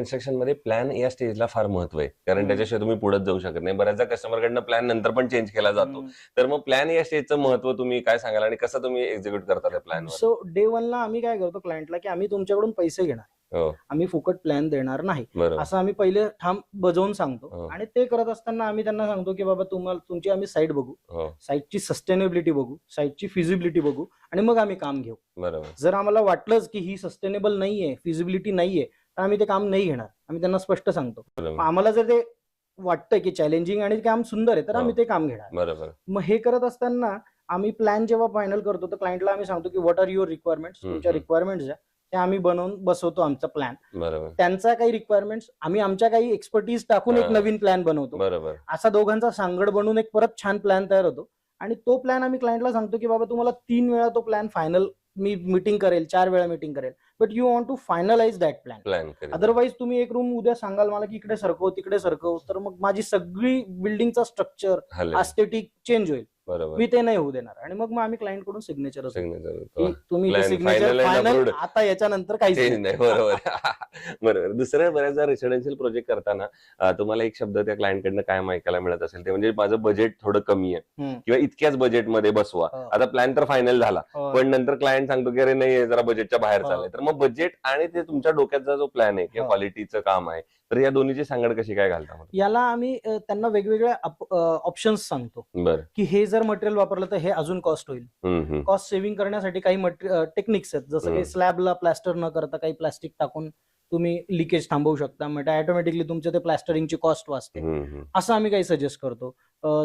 Construction मध्ये plan या स्टेजला फार महत्व आहे, कारण त्याच्याशिवाय तुम्ही पुढे जाऊ शकत नाही. बऱ्याचदा कस्टमरकडनं प्लॅन नंतर पण चेंज केला जातो. तर मग प्लॅन या स्टेजचं महत्व तुम्ही काय सांगाल आणि कसं तुम्ही एक्झिक्यूट करता त्या प्लॅनवर? सो डे 1 ला आम्ही काय करतो क्लायंटला, की आम्ही तुमच्याकडून पैसे घेणार, हो, आम्ही फुकट प्लॅन देणार नाही, बरोबर. असं आम्ही पहिले ठाम बजावून सांगतो. हो. आणि ते करत असताना आम्ही त्यांना सांगतो की बाबा तुम्हाला तुमची आम्ही साईट बघू, हो, साईटची सस्टेनेबिलिटी बघू, साईटची फिजिबिलिटी बघू आणि मग आम्ही काम घेऊ. बरोबर. जर आम्हाला वाटलंच की ही सस्टेनेबल नाहीये, फिजिबिलिटी नाहीये, तर आम्ही ते काम नाही घेणार. आम्ही त्यांना स्पष्ट सांगतो. बरोबर. आम्हाला जर ते वाटतं की चॅलेंजिंग आणि काम सुंदर आहे, तर आम्ही हो. ते काम घेणार. बरोबर. मग हे करत असताना आम्ही प्लॅन जेव्हा फायनल करतो, तर क्लायंटला आम्ही सांगतो की व्हॉट आर युअर रिक्वायरमेंट्स, तुमच्या रिक्वायरमेंट्स ज्या त्या आम्ही बनवून बसवतो आमचा प्लॅन. बरोबर. त्यांचा काही रिक्वायरमेंट्स आम्ही आमच्या काही एक्सपर्टीज टाकून एक नवीन प्लॅन बनवतो. बरोबर. असा दोघांचा सांगड बनवून एक परत छान प्लॅन तयार होतो. आणि तो प्लॅन आम्ही क्लायंटला सांगतो की बाबा तुम्हाला 3 वेळा तो प्लॅन फायनल मी मीटिंग करेल, 4 वेळा मीटिंग करेल, but you want to finalise that plan. Otherwise तुम्ही एक रूम उद्या सांगाल मला की इकडे सरकव तिकडे सरकव, तर मग माझी सगळी बिल्डिंगचा स्ट्रक्चर एस्थेटिक चेंज होईल. बरोबर. मी ते नाही होऊ देणार. आणि मग आम्ही क्लायंट कडून सिग्नेचर तुम्ही Plan signature final and final, approved. आता याच्यानंतर काहीच चेंज नाही. नाही. बरोबर. बरोबर. दुसरं बऱ्याचदा रेसिडेन्शियल प्रोजेक्ट करताना तुम्हाला एक शब्द त्या क्लायंट कडनं कायम ऐकायला मिळत असेल, ते म्हणजे माझं बजेट थोडं कमी आहे किंवा इतक्याच बजेटमध्ये बसवा. आता प्लॅन तर फायनल झाला, पण नंतर क्लायंट सांगतो की अरे नाही जरा बजेटच्या बाहेर चाललंय. तर मग बजेट आणि ते तुमच्या डोक्याचा जो प्लॅन आहे किंवा क्वालिटीचं काम आहे, तर या दोन्हीची सांगड कशी काय घालता? याला आम्ही त्यांना वेगवेगळ्या ऑप्शन्स सांगतो. बरं. की हे जर मटेरियल वापरलं तर हे अजून कॉस्ट होईल. कॉस्ट सेव्हिंग करण्यासाठी काही टेक्निक्स आहेत, जसं की स्लॅबला प्लास्टर न करता काही प्लास्टिक टाकून तुम्ही लिकेज थांबवू शकता, म्हणजे ऑटोमॅटिकली तुमच्या ते प्लास्टरिंगची कॉस्ट वाचते. असं आम्ही काही सजेस्ट करतो.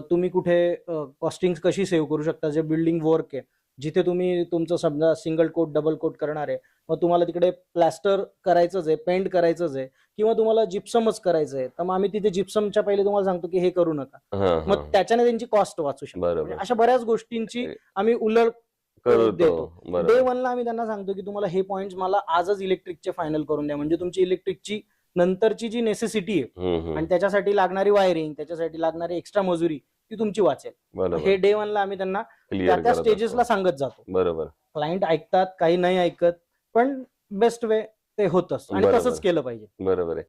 तुम्ही कुठे कॉस्टिंग कशी सेव्ह करू शकता, जे बिल्डिंग वर्क आहे जिथे तुम्ही तुमचं समजा सिंगल कोट डबल कोट करणार आहे, मग तुम्हाला तिकडे प्लास्टर करायचंच आहे, पेंट करायचंच आहे किंवा तुम्हाला जिप्समच करायचं आहे, तर मग आम्ही तिथे जिप्समच्या पहिले तुम्हाला सांगतो की हे करू नका. मग त्याच्याने त्यांची कॉस्ट वाचू शकते. अशा बऱ्याच गोष्टींची आम्ही उलट देतो. डे 1 ला आम्ही त्यांना सांगतो की तुम्हाला हे पॉइंट मला आजच इलेक्ट्रिकचे फायनल करून द्या, म्हणजे तुमची इलेक्ट्रिकची नंतरची जी नेसेसिटी आहे आणि त्याच्यासाठी लागणारी वायरिंग, त्याच्यासाठी लागणारी एक्स्ट्रा मजुरी ती तुमची वाचेल. हे डे 1 ला आम्ही त्यांना त्या स्टेजेसला सांगत जातो. बरोबर. क्लायंट ऐकतात, काही नाही ऐकत, पण बेस्ट वे ते होत असतं आणि तसंच केलं पाहिजे. बरोबर आहे.